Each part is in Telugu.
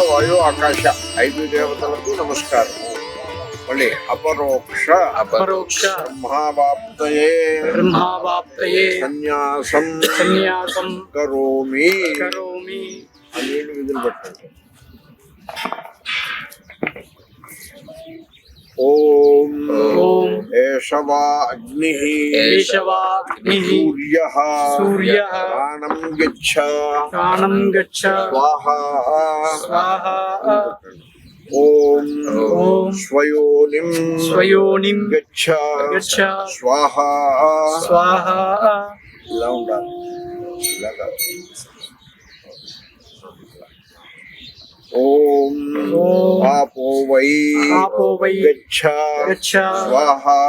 వాయు ఆకాశ 5 దేవతలకు నమస్కారం. మళ్ళీ అపరోక్ష బ్రహ్మావాప్తయే సన్యాసం కరోమి అని విధులు పెట్టండి. ఓం ఏషవా అగ్నిః సూర్యః ప్రాణం గచ్చ స్వాహా ఓం స్వయోనిం గచ్చ స్వాహా. ఇలా ఉండాలి. ఇలాగా ఓం ఆపో వై గచ్చ స్వాహా.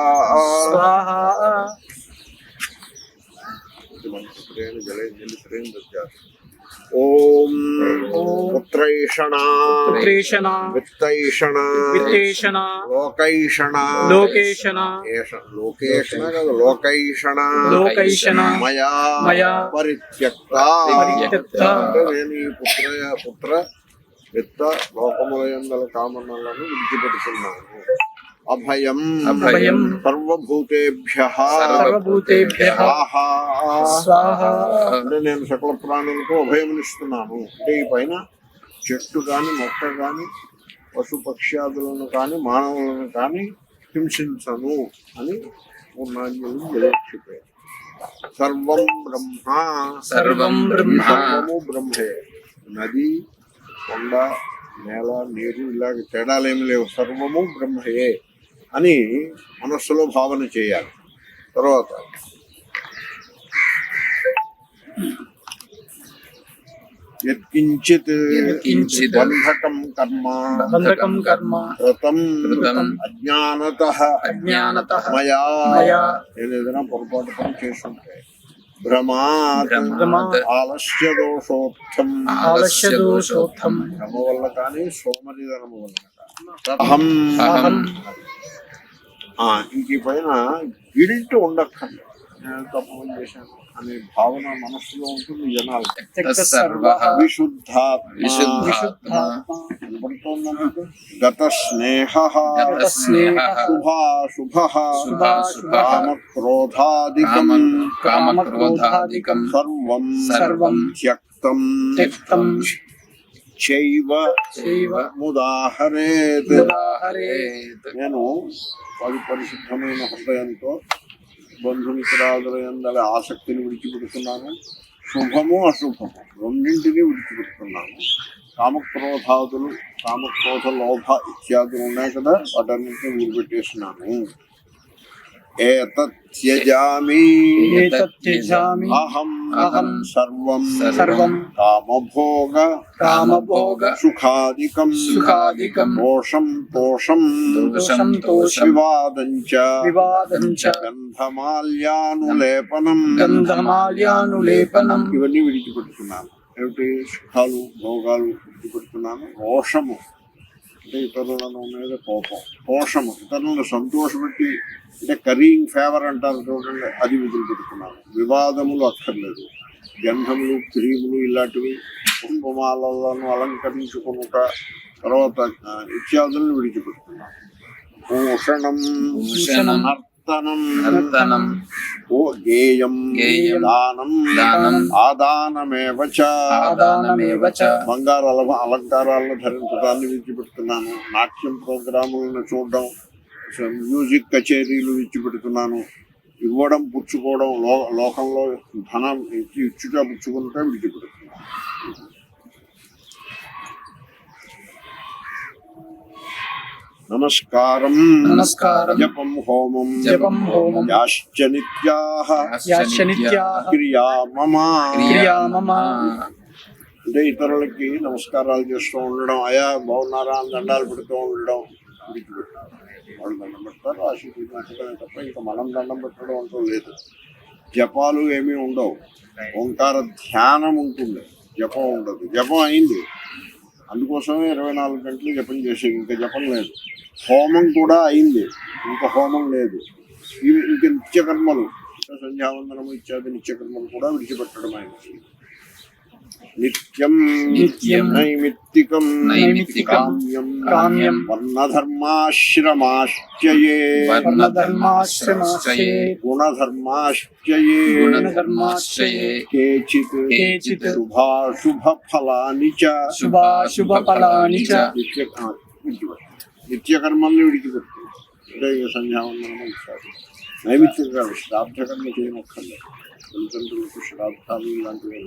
ఓం పుత్రైషణ విత్తైషణ లోకైషణ లోకైషణ మయా పరిత్యక్త. నేను ఈ పుత్ర విత్త లోకములయందల కామనలను విడిచిపెడుతున్నాను. అభయం సర్వభూతేభ్యః స్వాహా. అంటే నేను సకల ప్రాణులకు అభయమునిస్తున్నాను. అంటే ఈ పైన చెట్టు కానీ మొక్క కానీ పశు పక్ష్యాదులను కానీ మానవులను కానీ హింసించను అని పూర్ణాంజలి జయక్షిపోయారు. సర్వం బ్రహ్మ, సర్వము బ్రహ్మే. నది, కొండ, నేల, నీరు ఇలాగ తేడాలేమి లేవు, సర్వము బ్రహ్మయే అని మనస్సులో భావన చేయాలి. తర్వాత యత్కించిత్ బంధకం కర్మ కృతం అజ్ఞానతః మయా, నేను ఏదైనా పొరపాటు పని చేస్తుంటే భ్రమాత్ ఆలస్యదోషోత్థం, భ్రమ వల్ల కానీ సోమరిధనము వల్ల అహం. ఇంక పైన గిల్ట్ ఉండక్కర్లేదు, నేను తప్పు చేశాను అనే భావన మనస్సులో ఉంటుంది జనాలు. విశుద్ధాత్మ గత స్నేహ కామక్రోధాదికం సర్వం త్యక్తం చైవ ముదాహరేత్. నేను పరిశుద్ధమైన హృదయంతో బంధుమిత్రాదుల యందలి ఆసక్తిని విడిచిపెడుతున్నాను, శుభము అశుభము రెండింటినీ విడిచిపెడుతున్నాను. కామక్రోధ లోభ ఇత్యాదులు ఉన్నాయి కదా, వాటన్నింటినీ విడిపెట్టేస్తున్నాను. ఏతత్యజామి అహం సర్వం కామభోగ సుఖాదికం దోషం వివాదంచ గంధమాల్యానులేపనం ఇవన్నీ విడిచిపెడుతున్నాను. ఏమిటి? సుఖాలు భోగాలు విడిచిపెడుతున్నాను. రోషము అంటే ఇతరులను మీద కోపం, తోషము ఇతరులను సంతోషపెట్టి అంటే కరీయింగ్ ఫేవర్ అంటారు చూడండి, అది వదిలిపెడుతున్నాను. వివాదములు అక్కర్లేదు. గంధములు, క్రీములు ఇలాంటివి, కుంకుమాలను అలంకరించుకునుట, తర్వాత ఇత్యాదులను విడిచిపెడుతున్నాను. భూషణం నర్తనం గేయం దానం ఆదానమేవ చ బంగారు అలంకారాలను ధరించడాన్ని విడిచిపెడుతున్నాను. నాట్యం ప్రోగ్రాములను చూడడం, మ్యూజిక్ కచేరీలు విడిచిపెడుతున్నాను. ఇవ్వడం పుచ్చుకోవడం, లోకంలో ధనం ఇచ్చుట పుచ్చుకుంటే విడిచిపెడుతున్నాను. నమస్కారం జపం హోమం యాశ్చ నిత్యాః క్రియా మమ. అంటే ఇతరులకి నమస్కారాలు చేస్తూ ఉండడం, అయా బాగున్నారా అని దండాలు పెడుతూ ఉండడం విడిచిపెట్టాలి. వాళ్ళు దండం పెడతారు, ఆశీర్వదించడమే తప్ప ఇంకా మనం దండం పెట్టడం అంటూ లేదు. జపాలు ఏమీ ఉండవు, ఓంకార ధ్యానం ఉంటుంది, జపం ఉండదు. జపం అయింది, అందుకోసమే 24 గంటలు జపం చేసేది, ఇంకా జపం లేదు. హోమం కూడా అయింది, ఇంకా హోమం లేదు. ఇవి ఇంక నిత్యకర్మలు, సంధ్యావందనము ఇత్యాది నిత్యకర్మలు కూడా విడిచిపెట్టడం అయింది. నిత్యం నైమిత్తికం కామ్యం వర్ణధర్మాశ్రమాశ్చయే గుణధర్మాశ్చయే కేచిత్ శుభాశుభఫలాని చ. నిత్యకర్మల్ని విడిచిపెడుతుంది. అంటే ఇక సంధ్యావందనము ఇస్తారు. నైమిత్తిక శ్రాద్ధకర్మ చేయనక్కర్లేదు. తల్లిదండ్రులకు శ్రాద్ధాలు ఇలాంటివి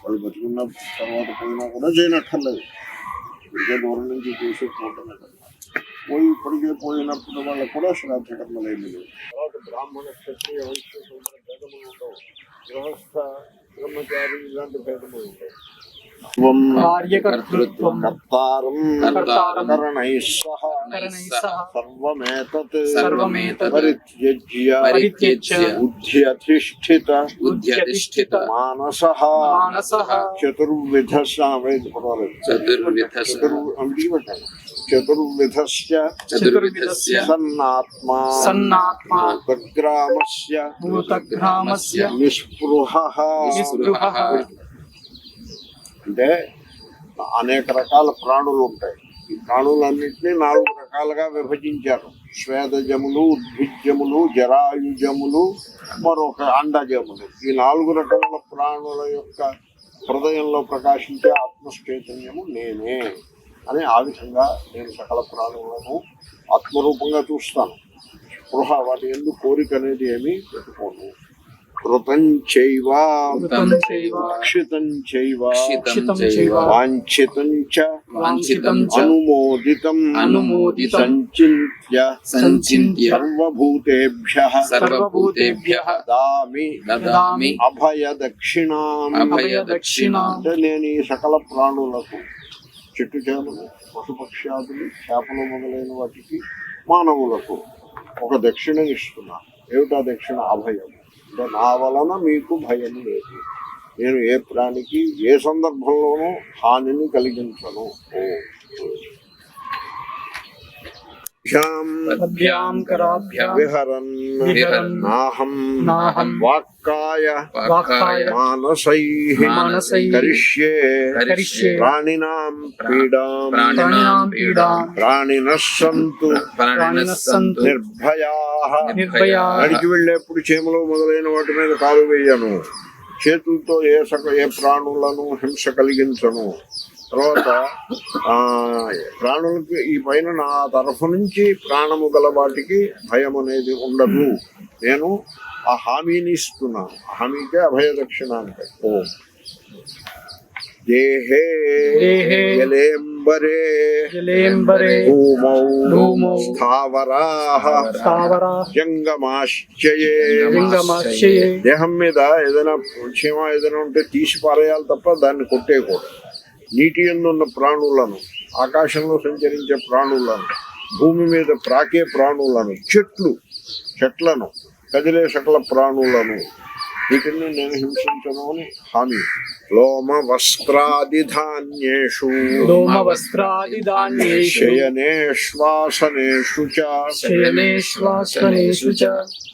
వాళ్ళు బతుకున్న తర్వాత పోయినా కూడా చేయనక్కర్లేదు. ఇదే దూరం నుంచి చూసి పోవటమే కదా. ఇప్పటికే పోయినప్పుడు వాళ్ళకు కూడా శ్రాద్ధకర్మలు ఏమి లేవు. తర్వాత బ్రాహ్మణ, క్షత్రియ, వైశ్య, శూద్ర భేదములు ఉండవు. గృహస్థ, బ్రహ్మచారి ఇలాంటి భేదములు ఉండవు. సర్వమేతత్ పరిత్యజ్య బుద్ధ్యధిష్ఠిత మానసః చతుర్విధస్య సన్నాత్మా భూతగ్రామస్య నిస్పృహః. అంటే అనేక రకాల ప్రాణులు ఉంటాయి. ఈ ప్రాణులన్నింటినీ 4 రకాలుగా విభజించారు. స్వేదజములు, ఉద్భిజ్యములు, జరాయుజములు, మరొక అండజములు. ఈ 4 రకముల ప్రాణుల యొక్క హృదయంలో ప్రకాశించే ఆత్మచైతన్యము నేనే అని ఆ విధంగా నేను సకల ప్రాణులను ఆత్మరూపంగా చూస్తాను. స్పృహ వాటి యందు కోరిక అనేది ఏమీ పెట్టుకోను. కృతం చైవ క్షితం చైవ వాంఛితం చ అనుమోదితం సంచింత్య సర్వభూతేభ్యః దదామి అభయ దక్షిణాం. అంటే నేను ఈ సకల ప్రాణులకు, చెట్టు చేమలు, పశుపక్ష్యాదులు, చేపలు మొదలైన వాటికి, మానవులకు ఒక దక్షిణ ఇస్తున్నా. ఏమిటా దక్షిణ? అభయం. అంటే నా వలన మీకు భయం లేదు. నేను ఏ ప్రాణికి ఏ సందర్భంలోనూ హానిని కలిగించను. విహరన్ నాహం వాక్కాయ మానసైః కరిష్యే ప్రాణినాం పీడాం ప్రాణినః సంతు నిర్భయాః. నడిచి వెళ్ళేప్పుడు చీమలు మొదలైన వాటి మీద కాలు వేయను. చేతులతో ఏ ప్రాణులను హింస కలిగించను. తర్వాత ప్రాణులకి ఈ పైన నా తరఫు నుంచి ప్రాణము గల వాటికి భయం అనేది ఉండదు. నేను ఆ హామీని ఇస్తున్నాను. హామీకే అభయ దక్షిణ అంటే. ఓం దేహే జలేంబరే భూమౌ స్థావరాః జంగమాశ్చయే. దేహం మీద ఏదైనా క్షేమ ఏదైనా ఉంటే తీసి పారేయాలి తప్ప దాన్ని కొట్టేయకూడదు. నీటి యందు ఉన్న ప్రాణులను, ఆకాశంలో సంచరించే ప్రాణులను, భూమి మీద ప్రాకే ప్రాణులను, చెట్లను, కదిలే సకల ప్రాణులను, వీటిని నేను హింసించను అని హామీ. లోమ వస్త్రాదిధాన్యేషు శయనే శ్వాసనేషు చ.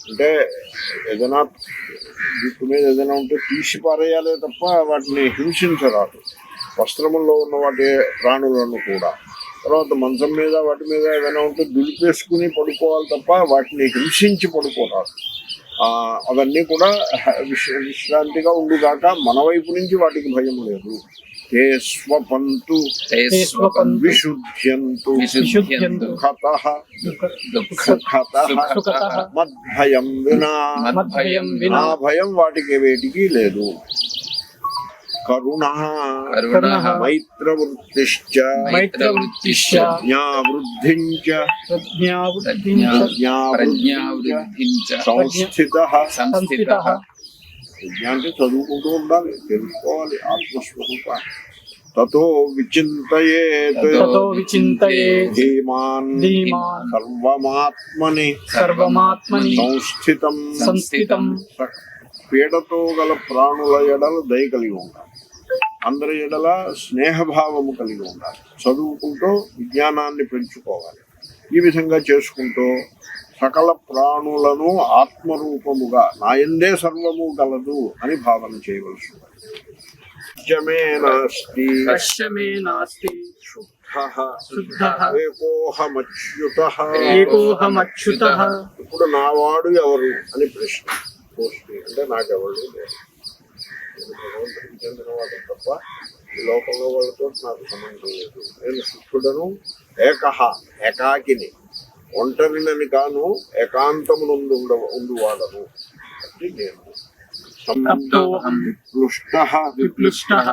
అంటే ఏదైనా వీటి మీద ఏదైనా ఉంటే తీసి పారేయాలే తప్ప వాటిని హింసించరాదు. వస్త్రముల్లో ఉన్న వాటి ప్రాణులను కూడా. తర్వాత మంచం మీద వాటి మీద ఏదైనా ఉంటే దులిపేసుకుని పడుకోవాలి తప్ప వాటిని హింసించి పడుకోరాదు. అవన్నీ కూడా విశ్రాంతిగా ఉండుగాక మన వైపు నుంచి వాటికి భయం లేదు. తే స్వపంతు విశుద్ధ్యంతు మద్భయం వినా. ఆ భయం వాటికి వేటికి లేదు. కరుణ మైత్రవృత్తిశ్చ జ్ఞావృద్ధించ సంస్థితః. విద్య అంటే చదువుకుంటూ ఉండాలి, తెలుసుకోవాలి ఆత్మస్వరూప. తతో విచింతయేత్ ధీమాన్ సర్వమాత్మని సంస్థితం. పీడతో గల ప్రాణుల ఎడల దయ కలిగి ఉండాలి. అందరి ఎడల స్నేహభావము కలిగి ఉండాలి. చదువుకుంటూ విజ్ఞానాన్ని పెంచుకోవాలి. ఈ విధంగా చేసుకుంటూ సకల ప్రాణులను ఆత్మరూపముగా నాయందే సర్వము గలదు అని భావన చేయవలసి ఉంది. ఇప్పుడు నా వాడు ఎవరు అని ప్రశ్న. అంటే నాకెవరు లేదు. భగవంతుడికి చెందిన వాడు తప్ప ఈ లోకంలో వాళ్ళతో నాకు సంబంధం లేదు. నేను శుద్ధుడను, ఏకాకిని, ఒంటరినని కాను, ఏకాంతమునందు ఉండువాడను. అంటే నేను విప్లుష్టః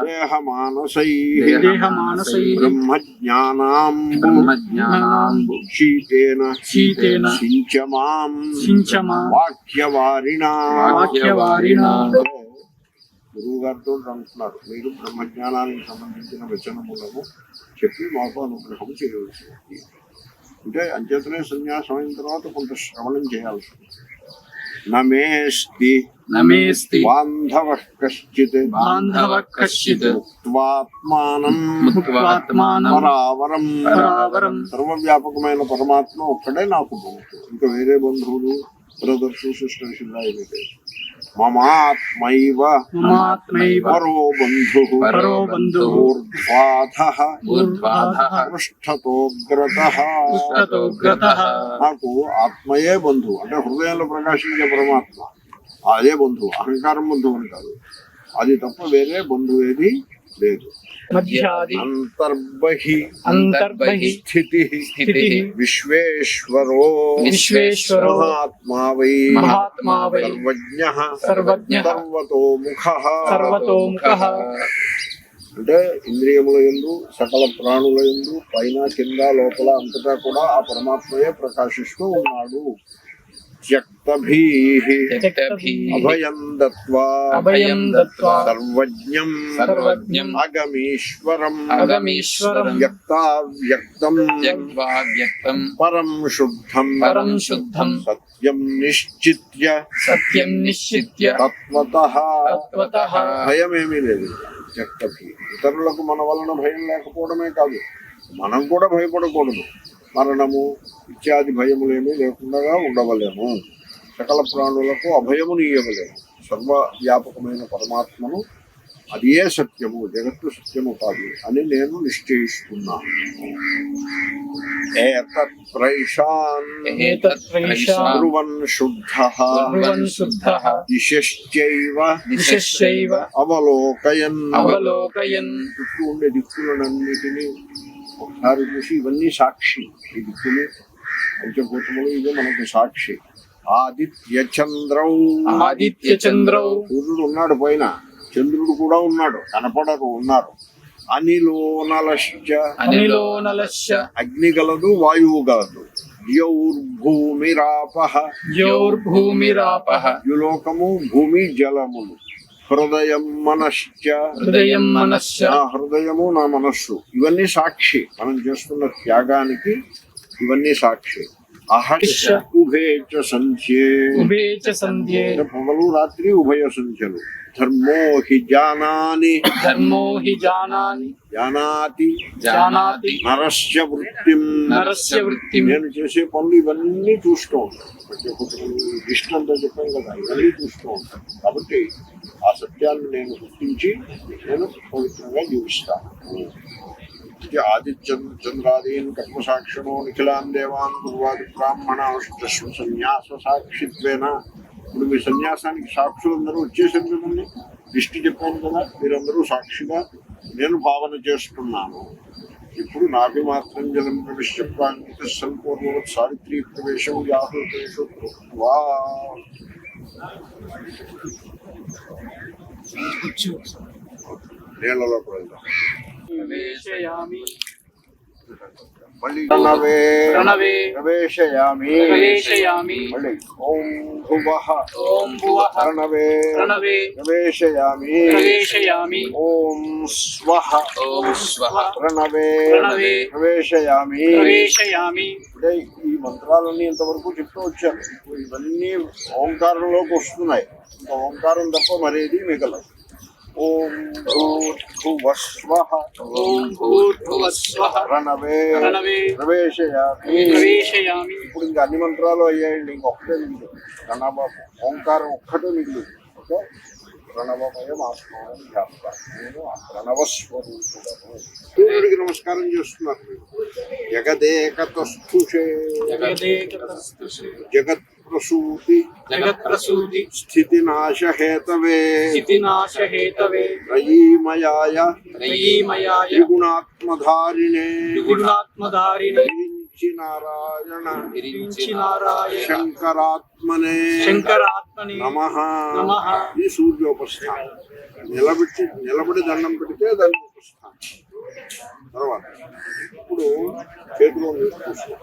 దేహమానసైః బ్రహ్మజ్ఞానాంబు శీతేన సించమాం వాక్యవారిణా. గురువు గారితో అంటున్నారు, మీరు బ్రహ్మజ్ఞానానికి సంబంధించిన వచనములను చెప్పి మాకు అనుగ్రహం చేయవలసి ఉంది. అంటే అంచేతనే సన్యాసం అయిన తర్వాత కొంత శ్రవణం చేయాల్సి ఉంది. నమేస్తి బాంధవః కశ్చిత్ ముక్త్వాత్మానం పరావరం. సర్వవ్యాపకమైన పరమాత్మ ఒక్కడే నాకు బంధువు. ఇంకా వేరే బంధువులు, బ్రదర్స్, సిస్టర్స్ ఇలా ఏమీ లేదు. మమాత్మైవ పరో బంధుః ఊర్ధ్వాధః పృష్ఠతోగ్రతః. నాకు ఆత్మయే బంధువు. అంటే హృదయంలో ప్రకాశించే పరమాత్మ అదే బంధువు. అహంకారం బంధువు అని కాదు. అది తప్ప వేరే బంధువేది లేదు. మధ్యాది అంతర్బహి స్థితి విశ్వేశ్వరో మహాత్మా వై సర్వజ్ఞః సర్వతోముఖః. అంటే ఇంద్రియముల యందు సకల ప్రాణుల యందు పైన కింద లోపల అంతటా కూడా ఆ పరమాత్మయే ప్రకాశిస్తూ ఉన్నాడు. త్యక్తభీః అభయం దత్వా సర్వజ్ఞం అగమీశ్వరం వ్యక్తావ్యక్తం పరం శుద్ధం సత్యం నిశ్చిత్య తత్వతః. భయమేమీ లేదు. త్యక్తభీ ఇతరులకు మన వలన భయం లేకపోవడమే కాదు, మనం కూడా భయపడకూడదు. మరణము ఇత్యాది భయములేమీ లేకుండా ఉండవలేము. సకల ప్రాణులకు అభయమును ఇయ్యవలేము. సర్వవ్యాపకమైన పరమాత్మను అదే సత్యము, జగత్తు సత్యము కాదు అని నేను నిశ్చయిస్తున్నాను. బ్రువన్ శుద్ధః దిశశ్చైవ అవలోకయన్. చుట్టూ ఉండే దిక్కులన్నిటినీ ఒకసారి చూసి ఇవన్నీ సాక్షి. ఈ దిక్కులు పంచభూతములు ఇవే మనకు సాక్షి. ఆదిత్య చంద్రౌ సూర్యుడు ఉన్నాడు పైన, చంద్రుడు కూడా ఉన్నాడు, కనపడరు, ఉన్నారు. అనిలోనలశ్చ అగ్ని గలదు, వాయువు గలదు. ద్యౌర్భూమిరాపః ద్యులోకము, భూమి, జలములు. హృదయం మనశ్చ హృదయము, నా మనస్సు. ఇవన్నీ సాక్షి. మనం చేస్తున్న త్యాగానికి ఇవన్నీ సాక్షి. అహర్ష ఉభయ సంధ్యే పగలు రాత్రి ఉభయ సంధ్యలు. ధర్మో హి జానాతి నరస్య వృత్తిం. నేను చేసే పనులు ఇవన్నీ చూస్తూ ఉంటాను. ఇష్టంతో చెప్పాను కదా, ఇవన్నీ చూస్తూ ఉంటాను. కాబట్టి ఆ సత్యాన్ని నేను గుర్తించి నేను పవిత్రంగా జీవిస్తాను. ఆదిత్యంద్రాదీన్ కర్మసాక్షిణో నిఖిలాన్ దేవాన్ పూర్వాది బ్రాహ్మణ సన్యాస సాక్షిత్వేన. ఇప్పుడు మీ సన్యాసానికి సాక్షులందరూ వచ్చేసారు కదండి, లిస్టు చెప్పాను కదా, మీరందరూ సాక్షిగా నేను భావన చేస్తున్నాను. ఇప్పుడు నాభి మాత్రం జలం ప్రవిశ్య ప్రాంగిత సంపూర్ణవత్ సావిత్రీ ప్రవేశం యాహృతేషు వా. నీళ్లలో వెళ్దాం. మళ్ళీ ప్రవేశయామి. మళ్ళీ ఓం భువః ప్రణవే ప్రవేశయామి. ఓం స్వః ప్రణవే ప్రవేశయామి. ఇప్పుడే ఈ మంత్రాలన్నీ ఇంతవరకు చెప్తూ వచ్చాను. ఇప్పుడు ఇవన్నీ ఓంకారంలోకి వస్తున్నాయి. ఇంకా ఓంకారం తప్ప మరేది మిగలదు. ఓం భూర్భువస్వః ప్రణవే ప్రవేశయామి. ఇప్పుడు ఇంకా అన్ని మంత్రాలు అయ్యాయండి, ఇంకొకటే మిగిలి ప్రణవ ఓంకారం ఒక్కటే మిగిలి. ఓకే, ప్రణవమయం ఆత్మానం ధ్యాస్తా. నేను ఆ ప్రణవస్వరూపుడను. సూర్యుడికి నమస్కారం చేస్తున్నారు. జగదేకతస్థుషే జగత్ ప్రసూతి స్థితినాశహేతవే రయీమయాయ త్రిగుణాత్మధారిణే నారాయణ శంకరాత్మనే నమః. ఈ సూర్యోపస్థానం. నిలబడి దండం పెడితే దాని ఉపస్థానం. తర్వాత ఇప్పుడు చేతిలో నీరు చూస్తాం.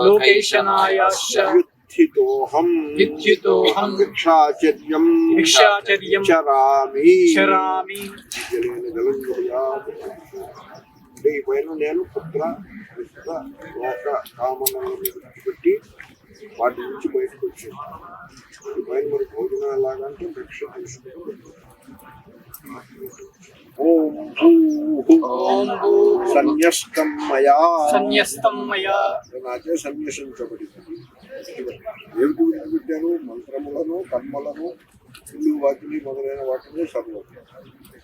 లోకైషణాయాశ్చ భిక్షాచర్యం చరామి. ఈ పైన నేను పుత్ర విత్త లోక కామనలను విడిచిపెట్టి వాటి నుంచి బయటకు వచ్చాను. ఈ పైన మరి భోజనం ఎలాగంటే భిక్ష తీసుకుంటూ ఓం సన్యస్తం మయా నాచే సన్యసించబడింది. ఏమిటి విడిచిపెట్టాను? మంత్రములను, కర్మలను, ఇల్లు వాటిని మొదలైన వాటిని సర్వం.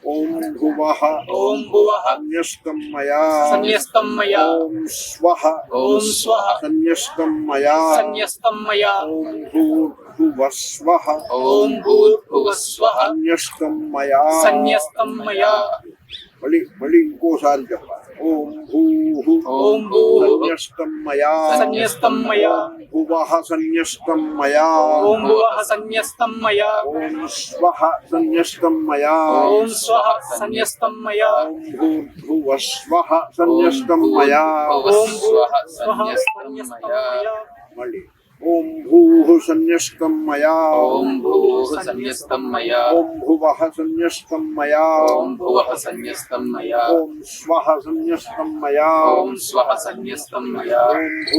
ఓం భువః ఓం భువః సన్యస్తం మయా సన్యస్తం మయా ఓం స్వః సన్యస్తం మయా సన్యస్తం మయా ఓం భూర్భువస్వః ఓం భూర్భువస్వః సన్యస్తం మయా సన్యస్తం మయా మళ్ళీ ఇంకోసారి చెప్పాలి. ఓం భూః ఓం భూః సన్యస్తం మయా సన్యస్తం మయా భువః సన్యస్తం మయా ఓం భువః సన్యస్తం మయా ఓం స్వః సన్యస్తం మయా ఓం స్వః సన్యస్తం మయా ఓం భూర్భువస్వః సన్యస్తం మయా ఓం భూః సన్యస్తం మయా మళ్ళీ ఓం భూః సన్యస్తం మయా ఓం భూః సన్యస్తం మయా ఓం భువః సన్యస్తం మయా ఓం భువః సన్యస్తం మయా ఓం స్వః సన్యస్తం మయా ఓం స్వః సన్యస్తం మయా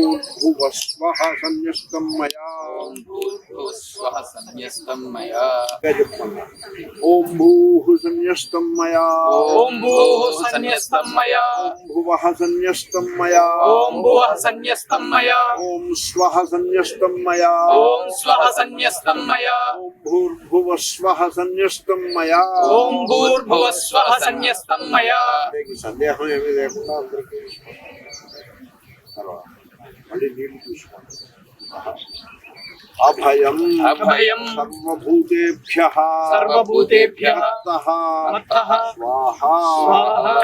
ఓం భూర్భువస్వః సన్యస్తం మయా ఓం భూర్భువస్వః సన్యస్తం మయా ఓం భూః సన్యస్తం మయా ఓం భూః సన్యస్తం మయా ఓం భువః సన్యస్తం మయా ఓం భువః సన్యస్తం మయా ఓం స్వః సన్యస్తం మయా ఓం స్వః సన్యస్తం మయా ఓం భూర్భువస్వః సన్యస్తం మయా ఓం భూర్భువస్వః సన్యస్తం మయా మీకు సందేహం ఏమీ లేకుండా అందరికీ తర్వాత మళ్ళీ నీళ్ళు చూసుకోండి. అభయం అభయం సర్వభూతేభ్యః సర్వభూతేభ్యః మత్తః మత్తః స్వాహా స్వాహా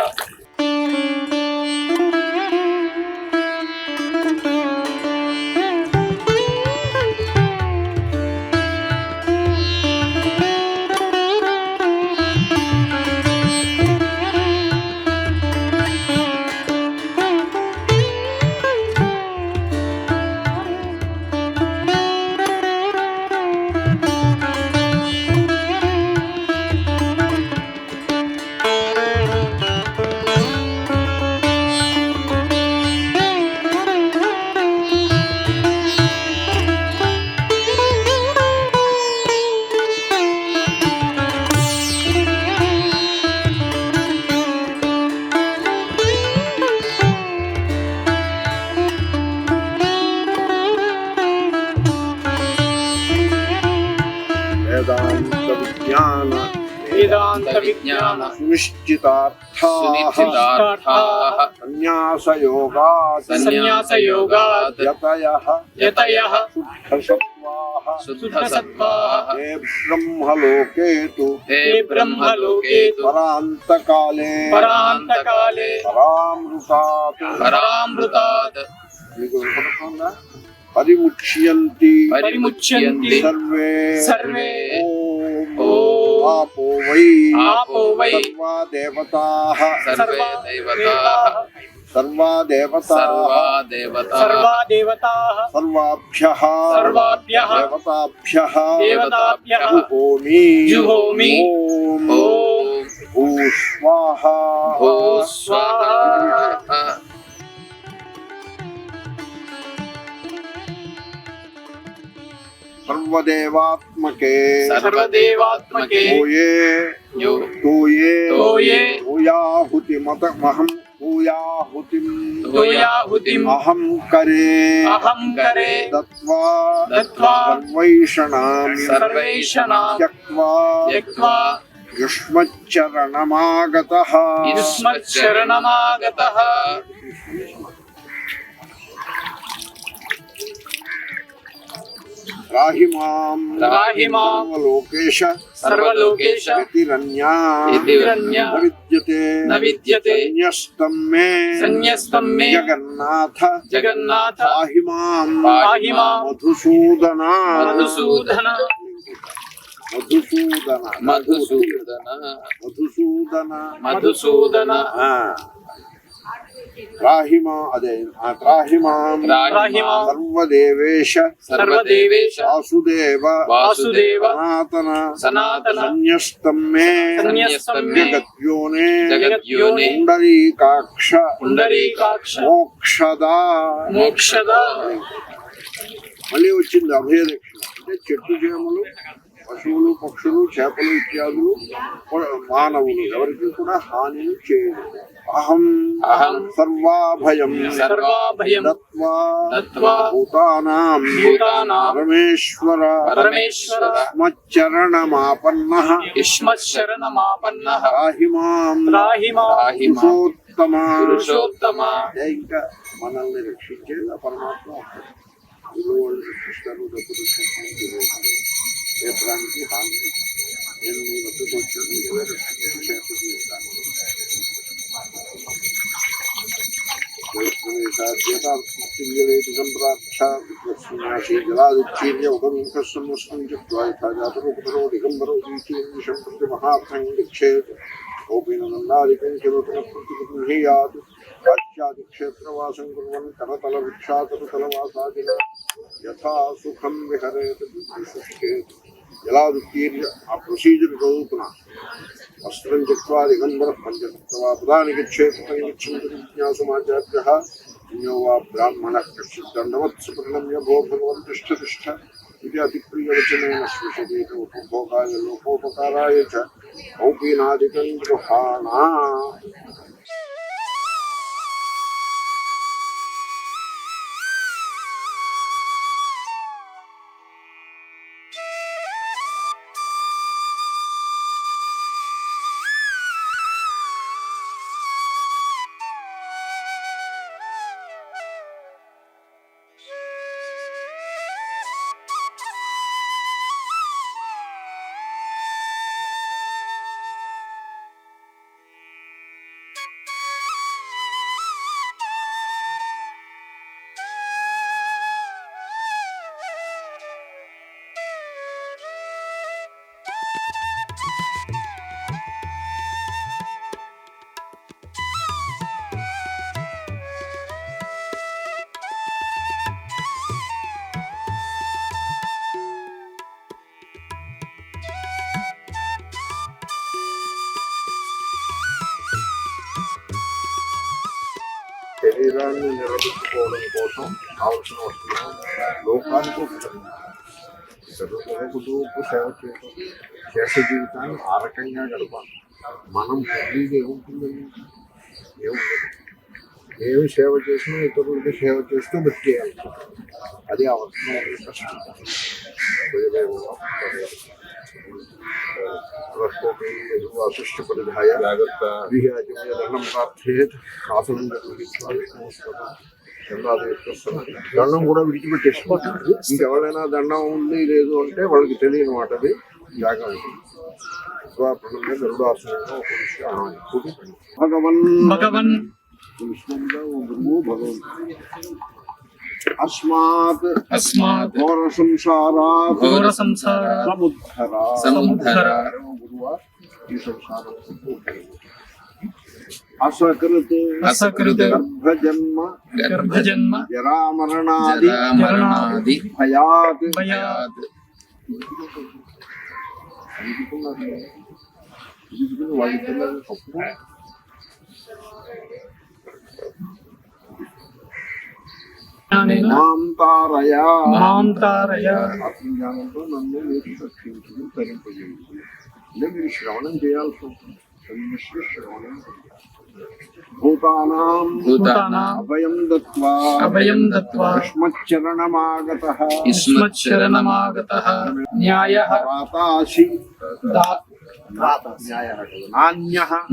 వేదాంత విజ్ఞాన వేదాంత విజ్ఞాన సునిశ్చితార్థాః సునిశ్చితార్థాః సన్యాసయోగాత్ సన్యాసయోగాత్ యతయః యతయః శుద్ధసత్వాః శుద్ధసత్వాః తే బ్రహ్మలోకే తు తే బ్రహ్మలోకే తు పరాంతకాలే పరాంతకాలే పరామృతాత్ పరామృతాత్ మీకు వినపడుతుందా? పరిముచ్యంతి పరిముచ్యంతి సర్వే సర్వే ఓం ఆపో వై ఆపో వై సర్వా దేవతాః సర్వే దేవతాః సర్వా దేవతాః సర్వా దేవతాః సర్వాభ్యః సర్వాభ్యః దేవతాభ్యః దేవతాభ్యః జుహోమి జుహోమి ఓం ఓం భూస్వాహా భూస్వాహా సర్వదేవాత్మకే సర్వదేవాత్మకే ఓయే యో తోయే తోయే భూయాహుతి మతమహం భూయాహుతిం తోయాహుతిం అహం కరే అహం కరే దత్వా దత్వా సర్వైషణాం సర్వేషణాం త్యక్వా త్యక్వా యుష్మచ్చరణమాగతః యుష్మచ్చరణమాగతః రాహి మాం రాహి మాం సర్వలోకేశ సర్వలోకేశ యతిరన్యా యతిరన్యా న విద్యతే న విద్యతే సన్యస్తం మే సన్యస్తం మే జగన్నాథ జగన్నాథ పాహి మాం పాహి మాం మధుసూదన మధుసూదన మధుసూదన మధుసూదన మధుసూదన మధుసూదన ఆ. త్రాహిమా అదే త్రాహిమాం త్రాహిమాం సర్వదేవేశ సర్వదేవేశ వాసుదేవ వాసుదేవ సనాతన సనాతన సన్యస్తం మే సన్యస్తం మే జగద్యోనే జగద్యోనే పుండరీకాక్ష పుండరీకాక్ష మోక్షదా మోక్షద మళ్ళీ వచ్చింది అభయదక్షిణ అంటే చెట్టు చేమలు పశువులు, పక్షులు, చేపలు ఇత్యాదులు మానవులు ఎవరికి కూడా హాని చేయదు. అహం అహం సర్వాభయం సర్వాభయం దత్వా దత్వా భూతానాం భూతానాం పరమేశ్వర పరమేశ్వర మచ్చరణమాపన్నః యుష్మశరణమాపన్నః త్రాహి మాం త్రాహి మాం పురుషోత్తమ. పురుషోత్తమ. ఇంకా మనల్ని రక్షించేది ఆ పరమాత్మ ఒక్కడే. వీళ్ళు వాళ్ళు రక్షిస్తారు, డబ్బులు క్షేత్రానికి హాని. నేను మీ వద్దకు వచ్చాను, ఇవే రక్షించి క్షేత్రం ఇస్తాను. జలాదుచ్చీర్య ఉపముఖస్సంస్కృం చెప్తా యథాజాతరూపధరో దిగంబరో దీచీర్నిశం ప్రతి మహార్థం గచ్చేత్ గోపీనందాదికం కిరోతన ప్రతిగృహీయాత్ రాజ్యాదిక్షేత్రవాసం కుర్వన్ కరతల వృక్షాతరుతలవాసాదిన యథా సుఖం విహరేత్ శుష్కేత్. జలాదుత్తీర్య ఆ ప్రొసీజర్ చదువుతున్నా. వస్త్రం త్యక్వా దిగంబర పంచతత్వాపదాని గచ్చేత్ గచ్చంతి జిజ్ఞాసుమాచార్య పుణ్యో వా బ్రాహ్మణ కశ్చిత్ దండవత్స ప్రణమ్య భో భగవన్ తిష్ఠ తిష్ఠ ఇది అతిప్రియవచనేన స్పృశతేత ఉపభోగాయ లోకోపకారాయ చ కౌపీనాదికం గృహాణా. శరీరాన్ని నిలబెట్టుకోవడం కోసం కావలసిన వస్తువులు లోకానికి కుటుంబకు సేవ చేయడం, శేష జీవితాన్ని ఆ రకంగా గడపాలి. మనం పొందేది ఏముంటుందండి? ఏముండదు. ఏమి సేవ చేసినా ఇతరులకి సేవ చేస్తూ బతికేయాలి. అది అవసరం కష్టం. వశిష్ఠపరిధాయ దండం ప్రార్థేత్ ఆసనం దండం కూడా విడిచిపెట్టేసుకోవాలి. ఇంకెవరైనా దండం ఉంది లేదు అంటే వాళ్ళకి తెలియని మాట అది జాగా ప్రణమ్య గరుడాసనంగా ఒక విషయం భగవన్ విష్ణువుగా గురువు భగవంతుడు. అస్మాత్ ఘోర సంసారాత్ సముద్ధర గురువా ఈ సంసారం అసకృత్ గర్భజన్మ జరామరణాది భయాత్ వాళ్ళ తప్పు. ఆత్మజ్ఞానంతో నన్ను మీరు రక్షించుకుని తరింపజేయండి. అంటే మీరు శ్రవణం చేయాల్సి ఉంటుంది. సన్మిశ్ర శ్రవణం. భూతానాం అభయం దత్వా యుష్మచ్చరణమాగతః న్యాయః త్రాతాసి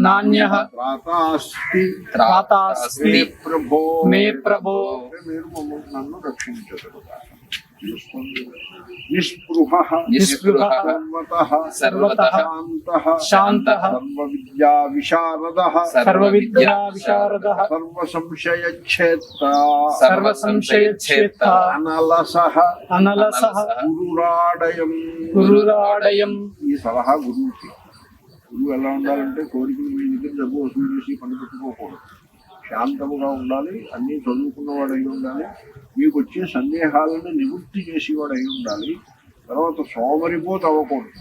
నాన్యః త్రాతాస్తి మే ప్రభో మీరు నన్ను రక్షించదు. నిస్పృహః సర్వతః శాంతః సర్వవిద్యావిశారదః సర్వసంశయచ్ఛేత్తా అనలసః గురురాడయం. ఈ సలహా గురువుకి. గురువు ఎలా ఉండాలంటే కోరికలు మీ దగ్గర డబ్బు వసూలు చేసి పని పెట్టుకోకూడదు. శాంతముగా ఉండాలి, అన్నీ చదువుకున్నవాడు అయి ఉండాలి, మీకు వచ్చే సందేహాలను నివృత్తి చేసేవాడు అయి ఉండాలి. తర్వాత సోమరిపోత అవ్వకూడదు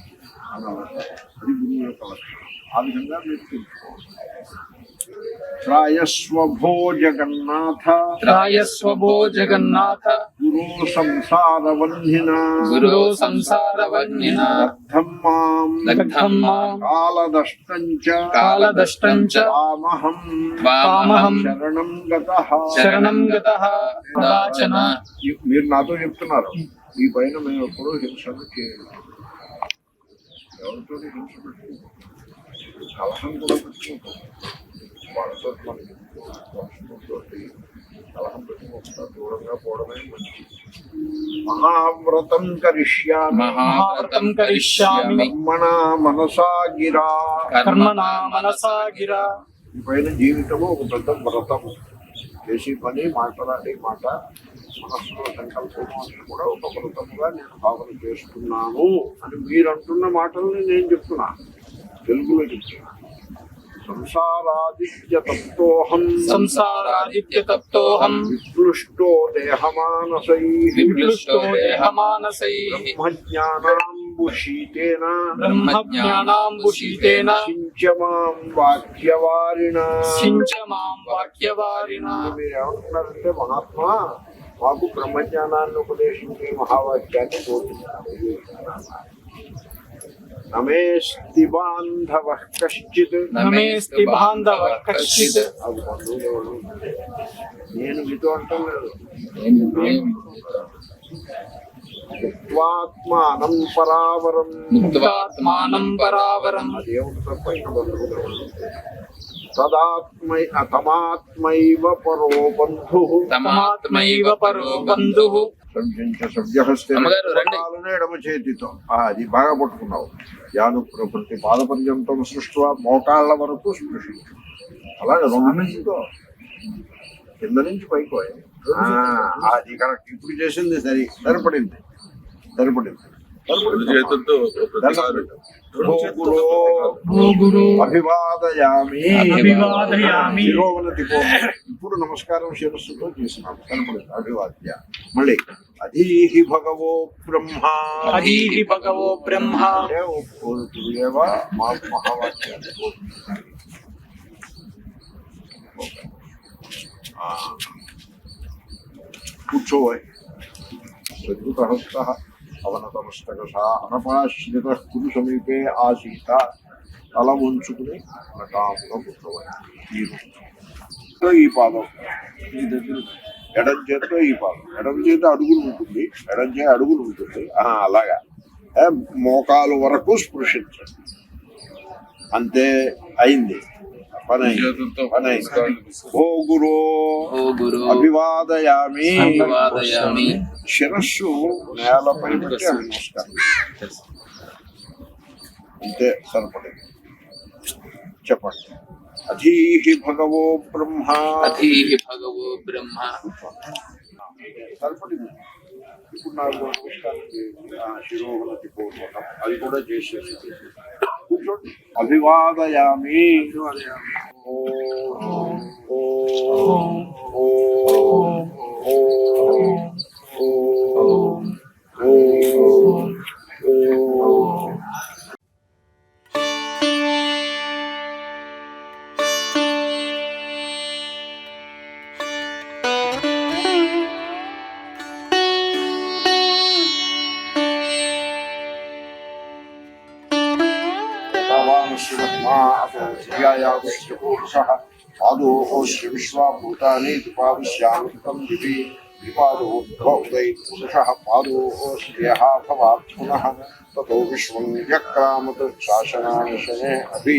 అన్నమాట. అది గురువు యొక్క లక్షణం. ఆ విధంగా మీరు తెలుసుకోవాలి. త్రాయస్వభో జగన్నాథ త్రాయస్వభో జగన్నాథ గురు సంసారవన్నిన గురో సంసారవన్నిన దగ్ధం మాం కాలదష్టంచ కాలదష్టంచ వామహం శరణం గతః కదాచన. మీరు నాతో చెప్తున్నారు ఈ పైన మేము ఎప్పుడూ హింసను చేయలేదు. ఎవరితో హింస పెట్టుకుంటాం, కలహం కూడా పెట్టుకుంటాం. వాళ్ళతో మనకి కలహం పెట్టుకుంటా దూరంగా పోవడమే మంచిది. మహావ్రతం కరిష్యామి మహావ్రతం కరిష్యామి కర్మణా మనసా గిరా. కర్మణా మనసా గిరా. ఈ పైన జీవితము ఒక పెద్ద వ్రతము. చేసే పని మాట్లాడే మాట మనస్సులో సంకల్పము అని కూడా ఒక వ్రతముగా నేను భావన చేస్తున్నాను అని మీరు అంటున్న మాటల్ని నేను చెప్తున్నా, తెలుగులో చెప్తున్నా. సంసారాదిత్యతప్తోహం సంసారాదిత్యతప్తోహం విక్లుష్టో దేహమానసై బ్రహ్మజ్ఞానాంబుశీతేన బ్రహ్మజ్ఞానాంబుశీతేన సించమాం వాక్యవారిణ. సించమాం వాక్యవారిణ. మీరు ఏమంటున్నారంటే, మహాత్మా మాకు బ్రహ్మజ్ఞానాన్ని ఉపదేశించే మహావాక్యాన్ని బోధించాలి. నమేస్తి బాంధవ కశ్చిత్ నమేస్తి బాంధవ కశ్చిత్. అది బంధువులు. నేను మీతో అంటలేదు. ముక్త్వాత్మానం పరావరం. ముక్త్వాత్మానం పరావరం. అదేమిటి తప్ప ఇంకా బంధువులు. తమాత్మైవ పరో బంధు. తమాత్మైవ పరో బంధుః. ఎడమ చేతితో అది బాగా పట్టుకున్నావు. యాను ప్రకృతి పాదపర్యంతో సృష్టివా మోకాళ్ళ వరకు స్పృశించు. అలాగే రెండు నుంచితో కింద నుంచి పైకి అది కరెక్ట్. ఇప్పుడు చేసింది సరిపడింది. అభివాదయామి. శిరోవనతి పూర్వం. ఇప్పుడు నమస్కారం శిరస్సుతో చేసినాం, కనపడింది. అభివాద్య. మళ్ళీ అధీహి భగవో బ్రహ్మ. అధీహి భగవో బ్రహ్మ. మాకు మహావాక్యాన్ని కూర్చోవాలి. సద్గుతహస్త అవనతమస్తకస అనపాశ్రిత కురు సమీపే ఆసీత. తల ఉంచుకుని నకాముగా కూర్చోవాలి. ఈ పాదం ఎడం చేతితో ఈ పాదం, ఎడం చేతి అడుగులు ఉంటుంది, అలాగా మోకాలు వరకు స్పృశించండి. అంతే, అయింది పని. ఓ గురు అభివాదయామి. శిరస్సు నేలపై పెట్టి నమస్కారం. అంతే, సరిపడింది. చెప్పండి. అధీహి భగవో బ్రహ్మ. అధీహి భగవో బ్రహ్మ. సరిపడింది. ఇప్పుడు నాకు నమస్కారం చేయండి. శిరోవనతి పూర్వకం అది కూడా చేసేసి కూర్చోండి. అభివాదయామి. పాదోః విశ్వాభూతాని పావిశ్యామృతం దివి విపాదోద్భవై పురుషః పాదోః శ్రేయః భవాత్ పునః తతో విశ్వం వ్యక్రామత్ శాసనాని శనే అభి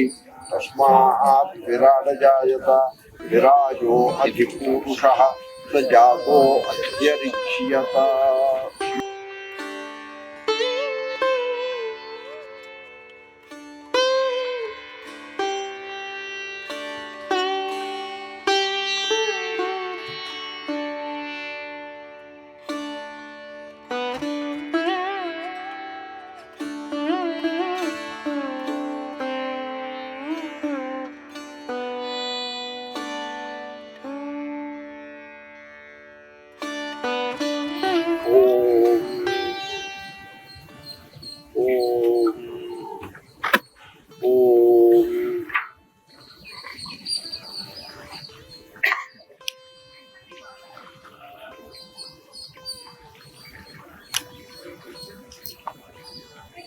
తస్మాత్ విరాడజాయత విరాజో అధిపూరుషః స జాతో అధ్యరిచ్యత.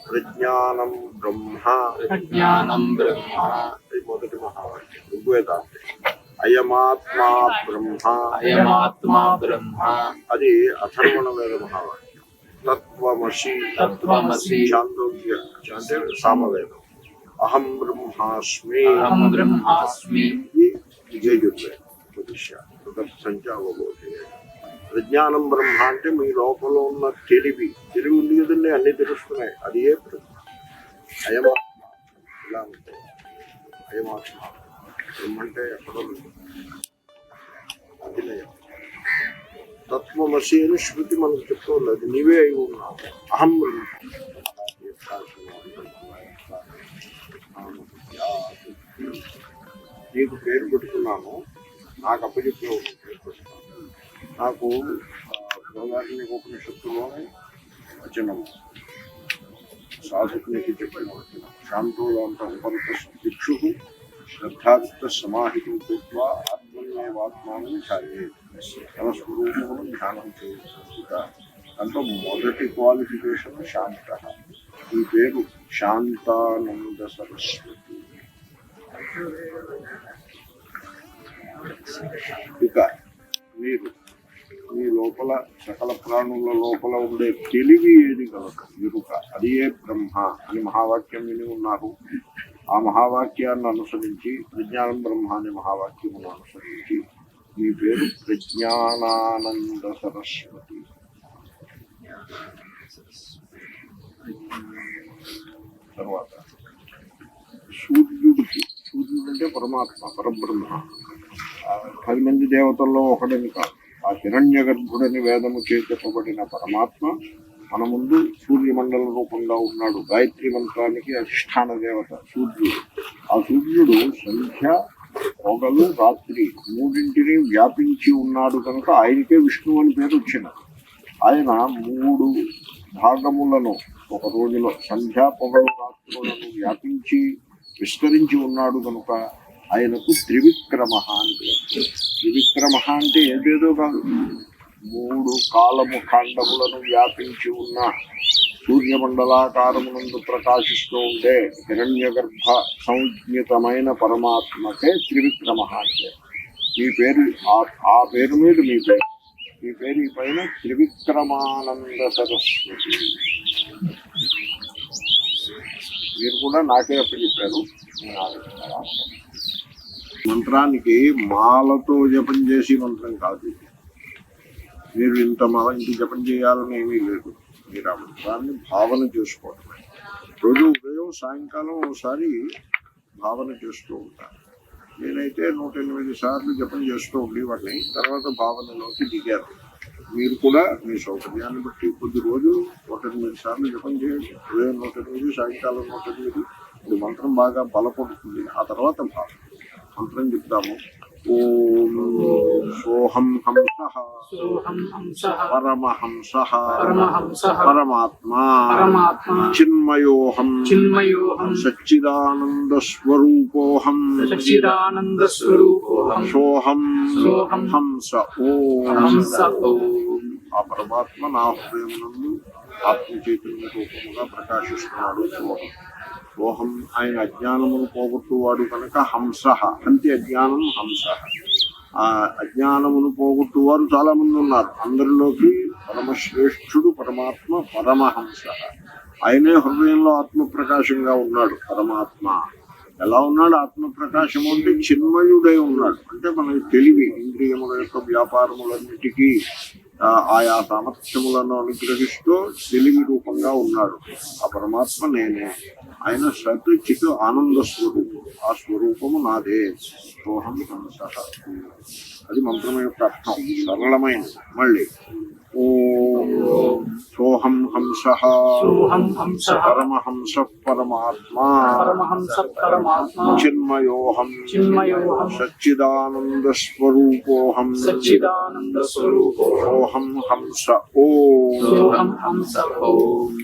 ప్రజ్ఞానం బ్రహ్మ. ప్రజ్ఞానం బ్రహ్మ. ఇది మొదటి మహావాక్యం ఋగ్వేదాంతి. అయమాత్మా బ్రహ్మ. అయమాత్మా బ్రహ్మ. అది అథర్వణ వేద మహావాక్యం. తత్వమసి. తత్వమసి. చాందోగ్య అంటే సామవేదం. అహం బ్రహ్మాస్మి. అహం బ్రహ్మాస్మి. ఇది యజుర్వేదం. అవబోధే. ప్రజ్ఞానం బ్రహ్మ అంటే మీ లోపల ఉన్న తెలివి ఉంది కదండి, అన్ని తెలుస్తున్నాయి, అది ఏ బ్రహ్మ. అయమాత్మ ఇలా ఉంటాయి. అయమాత్మ బ్రహ్మ అంటే ఎక్కడో అతిలయం. తత్వమసి అని శృతి మనకు చెప్తుంది, అది నీవే అయి ఉన్నావు. అహం బ్రహ్మ. నీకు పేరు పెట్టుకున్నాను, నాకు అప్పచెప్పే పేరు పెట్టుకున్నాను. నాకు గోదావరి ఉపనిషత్తులోనే వచనం, సాధకునికి చెప్పిన వచనం. శాంతోదాంతం ఉపనిత దిక్షు శ్రద్ధాయుక్త సమాహితం కృత్వా ఆత్మన్యేవాత్మానం ఛాయే. తన స్వరూపమును ధ్యానం చేయుట. దాంట్లో మొదటి క్వాలిఫికేషన్ శాంత. ఈ పేరు శాంతానంద సరస్వతి. ఇక మీరు మీ లోపల సకల ప్రాణుల లోపల ఉండే తెలివి ఏది కనుక ఎరుక, అది ఏ బ్రహ్మ అని మహావాక్యం విని ఉన్నారు. ఆ మహావాక్యాన్ని అనుసరించి ప్రజ్ఞానం బ్రహ్మ అనే మహావాక్యమును అనుసరించి మీ పేరు ప్రజ్ఞానానంద సరస్వతి. తర్వాత సూర్యుడు అంటే పరమాత్మ, పరబ్రహ్మ. 10 మంది దేవతల్లో ఒకడని కాదు. ఆ హిరణ్య గర్భుడని వేదము చెప్పబడిన పరమాత్మ మన ముందు సూర్యమండల రూపంగా ఉన్నాడు. గాయత్రి మంత్రానికి అధిష్టాన దేవత సూర్యుడు. ఆ సూర్యుడు సంధ్య, పొగలు, రాత్రి మూడింటిని వ్యాపించి ఉన్నాడు కనుక ఆయనకే విష్ణువు అని పేరు వచ్చినది. ఆయన 3 భాగములను ఒక రోజులో సంధ్య, పొగలు, రాత్రులను వ్యాపించి విస్తరించి ఉన్నాడు కనుక ఆయనకు త్రివిక్రమ అని పేరు. త్రివిక్రమ అంటే ఏదేదో కాదు, 3 కాలము ఖండములను వ్యాపించి ఉన్న సూర్యమండలాకారమునందు ప్రకాశిస్తూ ఉంటే హిరణ్య గర్భ సంజ్ఞితమైన పరమాత్మకే త్రివిక్రమ అంటే. మీ పేరు ఆ పేరు మీద మీ పేరు ఈ పైన త్రివిక్రమానంద సరస్వతి. మీరు కూడా నాకే అప్పచెప్పారు. మంత్రానికి మాలతో జపం చేసి మంత్రం కాదు. మీరు ఇంత జపం చేయాలని ఏమీ లేదు. మీరు ఆ మంత్రాన్ని భావన చేసుకోవటమే. రోజు ఉదయం సాయంకాలం ఒకసారి భావన చేస్తూ ఉంటాను. నేనైతే 108 సార్లు జపం చేస్తూ ఉండేవాడిని. తర్వాత భావనలోకి దిగారు. మీరు కూడా మీ సౌకర్యాన్ని బట్టి కొద్ది రోజు 108 సార్లు జపం చేయండి. ఉదయం 108, సాయంకాలం 108. ఇది మంత్రం బాగా బలపడుతుంది. ఆ తర్వాత భావన మంత్రం చెప్తాము. ఓం సోహం హంసః పరమహంసః పరమాత్మా చిన్మయోహం సచ్చిదానంద స్వరూపోహం సోహం హంస ఓం. ఆ పరమాత్మ నా హృదయం నందు ఆత్మ చైతన్య రూపముగా ప్రకాశిస్తున్నాడు. సోహం సోహం. ఆయన అజ్ఞానమును పోగొట్టువాడు కనుక హంస. అంతే అజ్ఞానం హంస. ఆ అజ్ఞానమును పోగొట్టువారు చాలా మంది ఉన్నారు. అందరిలోకి పరమశ్రేష్ఠుడు పరమాత్మ పరమహంస. ఆయనే హృదయంలో ఆత్మ ప్రకాశంగా ఉన్నాడు. పరమాత్మ ఎలా ఉన్నాడు? ఆత్మ ప్రకాశము అంటే చిన్మయుడై ఉన్నాడు. అంటే మనకి తెలివి, ఇంద్రియముల యొక్క వ్యాపారములన్నిటికీ ఆయా సామర్థ్యములను అనుగ్రహిస్తూ తెలివి రూపంగా ఉన్నాడు. ఆ పరమాత్మ నేనే. ఆయన సత్ చిత్ ఆనంద స్వరూపం. ఆ స్వరూపము నాదే. సోహం హంస. అది మంత్రం యొక్క అర్థం. సరళమైనది. మళ్ళీ ఓం సోహం హంస పరమహంస పరమాత్మా చిన్మయోహం సచ్చిదానంద స్వరూపోహం సోహం హంస ఓం.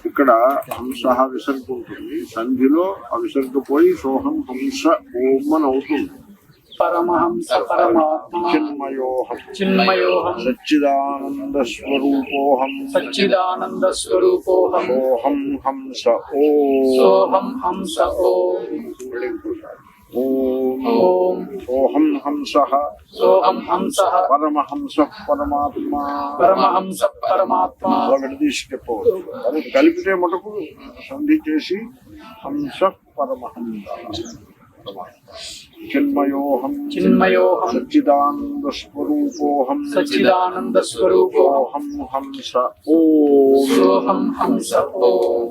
ఇక్కడ హంస విసర్గ ఉంటుంది. సంధిలో ఆ విసర్గ పోయి సోహం హంస ఓం అని అవుతుంది. పరమహంస పరమాత్మ చిన్మయోహం చిన్మయోహం సచ్చిదానంద స్వరూపోహం సచ్చిదానంద స్వరూపోహం సోహం హంస ఓం సోహం హంస ఓం ఓం ఓం సోహం హంస సోహం హంస పరమహంస పరమాత్మ పరమహంస పరమాత్మ అలా విడదీసి చెప్పవచ్చు కానీ కలిపితే మటుకు సంధి చేసి హంస పరమహంస చిన్మయోహం చిన్మయోహం సచ్చిదానంద స్వరూపోహం సచ్చిదానంద స్వరూపోహం సోహం హంస ఓం సోహం హంస ఓం